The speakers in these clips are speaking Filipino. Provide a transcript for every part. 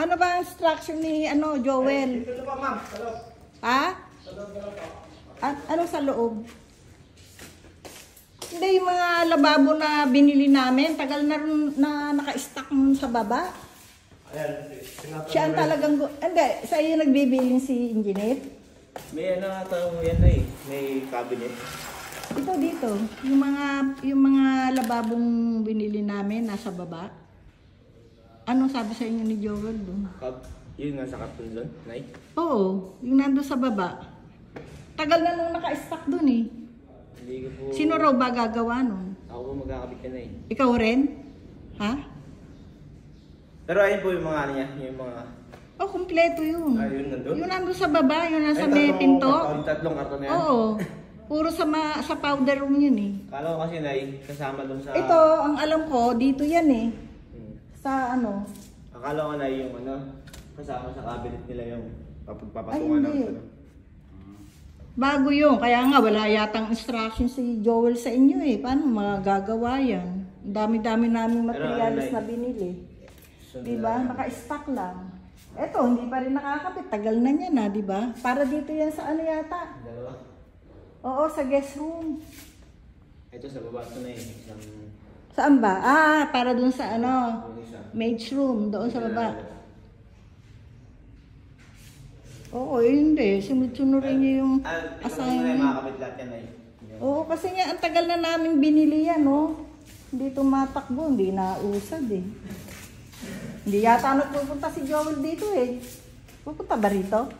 Ano ba ang instruction ni Joel? Ito na pa, ma'am. Sa loob. Ha? Sa loob na lang po. Ano sa loob? Hindi, yung mga lababo na binili namin, tagal na rin na naka-stack nun sa baba. Ayan. Siya ang talagang... Hindi, sa iyo nagbibiling si Engineer. May ano ata yan na eh. May cabinet. Ito dito, yung mga lababong binili namin nasa baba. Ano sabi sa inyo ni Joel doon? Yun nga sa carton doon, Nay? Oo, yung nandun sa baba. Tagal na nung naka-stack doon eh. Hindi ko po... Sino raw ba gagawa nun? Ako po magkakabit ka na eh. Ikaw rin? Ha? Pero ayun po yung mga ano niya, yung mga... Oh, kumpleto yun. Yun nandun? Yung nandun sa baba, yung nasa Ay, may pinto. Tatlong karton na yan? Oo. Puro sa powder room yun eh. Kala ko kasi Nay, kasama doon sa... Ito, ang alam ko, dito yan eh. Sa ano? Akala ko na yung kasama sa cabinet nila yung papatungan Ay, hindi. ng Bago yun. Kaya nga, wala yatang instruction si Joel sa inyo eh. Paano magagawa yan? Ang dami-dami namin materialis na binili. Diba? Naka-stack lang. Eto, hindi pa rin nakakapit. Tagal na niya na, diba? Para dito yan sa ano yata? Dalawa? Oo, sa guest room. Ito sa baba ito na isang... Saan ba? Para dun sa ano? Maid's room. Doon sa baba. Oo, hindi. Sunod-sunurin niyo yung assignment. Makakabit lahat yan Nay. Oo, kasi nga, ang tagal na namin binili yan, no? Hindi tumatakbo, hindi nausad eh. Hindi yata nagpupunta si Joel dito eh. Pupunta ba rito?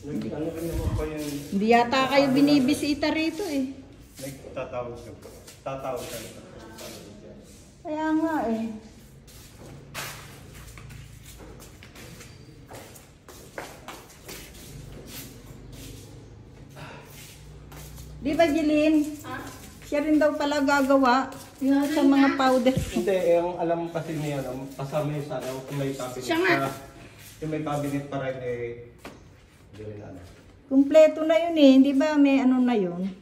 Hindi yata kayo binibisita rito eh. Tatawag ka po. Tatawag ka. Kaya nga eh. Di ba, Jeline? Siya rin daw pala gagawa yung sa mga powder. Hindi, yung alam kasi niya, kasama yung sa may cabinet. Yung may cabinet pa rin hindi rin ano. Kumpleto na yun eh. Di ba may ano na yun?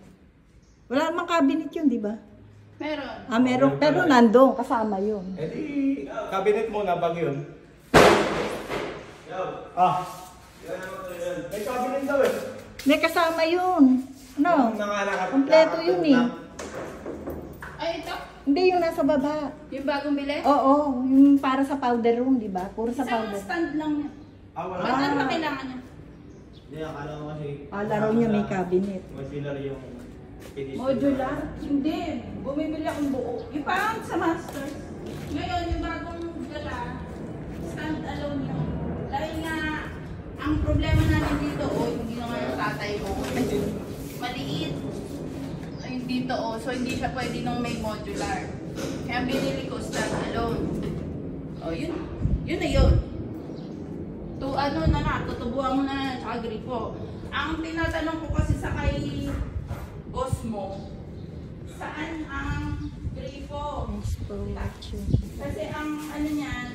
Wala namang cabinet yun, di ba? Meron. Meron. Pero nandun, kasama yun. Eh di, cabinet muna bago yun. May cabinet daw eh. May kasama yun. Ano? Kumpleto yun eh. Ay, ito. Hindi yung nasa baba. Yung bagong bili? Oo, yung para sa powder room, di ba? Puro sa Isang powder. stand lang niya. Wala. Ba't ano ba kailangan niya? Hindi, akala ko kasi... Laro niya may cabinet. Modular yung... Modular? Hindi. Bumibili akong buo. Yung parang sa Masters. Ngayon, yung bagong gala, stand alone yun. Dahil nga, ang problema namin dito, yung ginawa ng tatay ko, maliit. Ay, dito, so hindi siya pwede nung may modular. Kaya binili ko stand alone. Yun. Yun na yun. Tutubuan mo na, tsaka gripo. Ang tinatanong ko kasi sa kay boss mo, saan ang gripo? Kasi ang ano niyan,